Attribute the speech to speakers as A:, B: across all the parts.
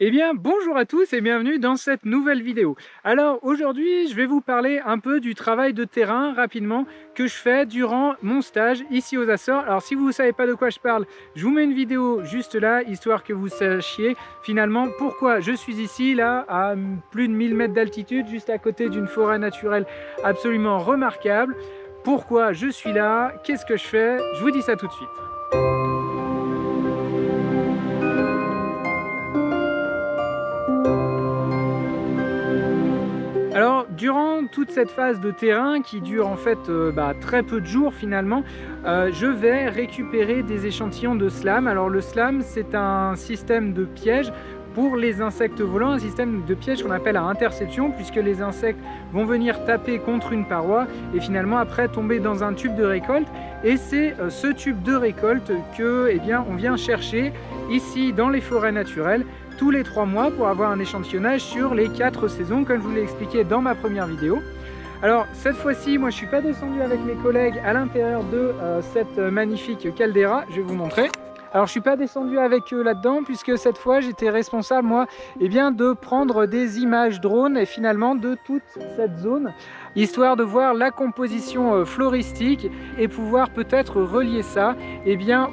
A: Eh bien, bonjour à tous et bienvenue dans cette nouvelle vidéo. Alors aujourd'hui, je vais vous parler un peu du travail de terrain rapidement que je fais durant mon stage ici aux Açores. Alors si vous ne savez pas de quoi je parle, je vous mets une vidéo juste là, histoire que vous sachiez finalement pourquoi je suis ici, là, à plus de 1000 mètres d'altitude, juste à côté d'une forêt naturelle absolument remarquable. Pourquoi je suis là, qu'est-ce que je fais, je vous dis ça tout de suite. Alors, durant toute cette phase de terrain qui dure en fait très peu de jours finalement, je vais récupérer des échantillons de slam. Alors le slam, c'est un système de piège pour les insectes volants, un système de piège qu'on appelle à interception, puisque les insectes vont venir taper contre une paroi et finalement après tomber dans un tube de récolte. Et c'est ce tube de récolte que on vient chercher ici dans les forêts naturelles tous les 3 mois pour avoir un échantillonnage sur les 4 saisons, comme je vous l'ai expliqué dans ma première vidéo. Alors cette fois-ci, moi je ne suis pas descendu avec mes collègues à l'intérieur de cette magnifique caldeira, je vais vous montrer. Alors je ne suis pas descendu avec eux là-dedans puisque cette fois j'étais responsable moi de prendre des images drone et finalement de toute cette zone, histoire de voir la composition floristique et pouvoir peut-être relier ça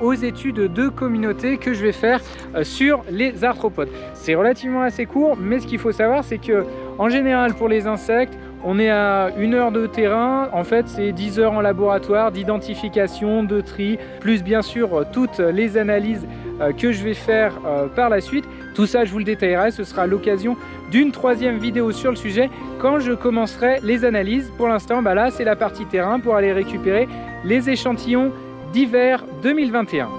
A: aux études de communauté que je vais faire sur les arthropodes. C'est relativement assez court, mais ce qu'il faut savoir c'est que en général pour les insectes, on est à 1 heure de terrain, en fait c'est 10 heures en laboratoire d'identification, de tri, plus bien sûr toutes les analyses que je vais faire par la suite. Tout ça je vous le détaillerai, ce sera l'occasion d'une 3e vidéo sur le sujet quand je commencerai les analyses. Pour l'instant là c'est la partie terrain pour aller récupérer les échantillons d'hiver 2021.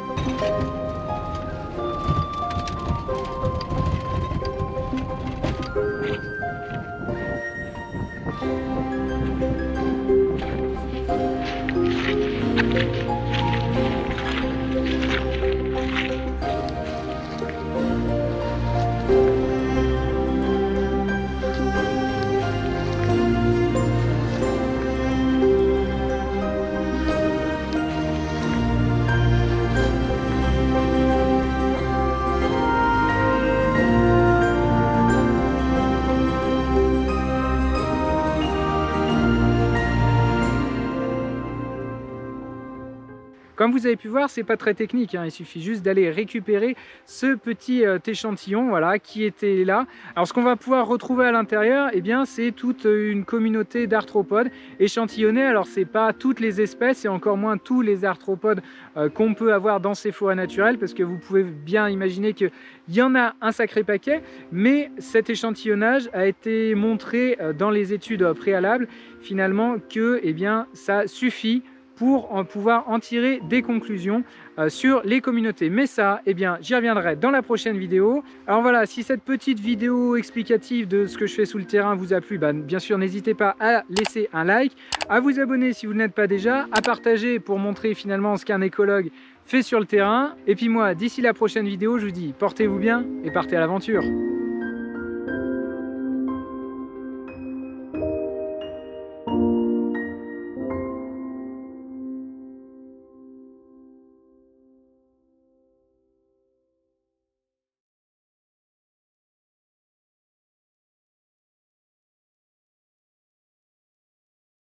A: Comme vous avez pu voir, c'est pas très technique, hein. Il suffit juste d'aller récupérer ce petit échantillon qui était là. Alors ce qu'on va pouvoir retrouver à l'intérieur, c'est toute une communauté d'arthropodes échantillonnés. Alors c'est pas toutes les espèces et encore moins tous les arthropodes qu'on peut avoir dans ces forêts naturelles, parce que vous pouvez bien imaginer qu'il y en a un sacré paquet, mais cet échantillonnage a été montré dans les études préalables finalement que ça suffit pour pouvoir en tirer des conclusions sur les communautés. Mais ça, j'y reviendrai dans la prochaine vidéo. Alors voilà, si cette petite vidéo explicative de ce que je fais sous le terrain vous a plu, bien sûr, n'hésitez pas à laisser un like, à vous abonner si vous ne l'êtes pas déjà, à partager pour montrer finalement ce qu'un écologue fait sur le terrain. Et puis moi, d'ici la prochaine vidéo, je vous dis portez-vous bien et partez à l'aventure.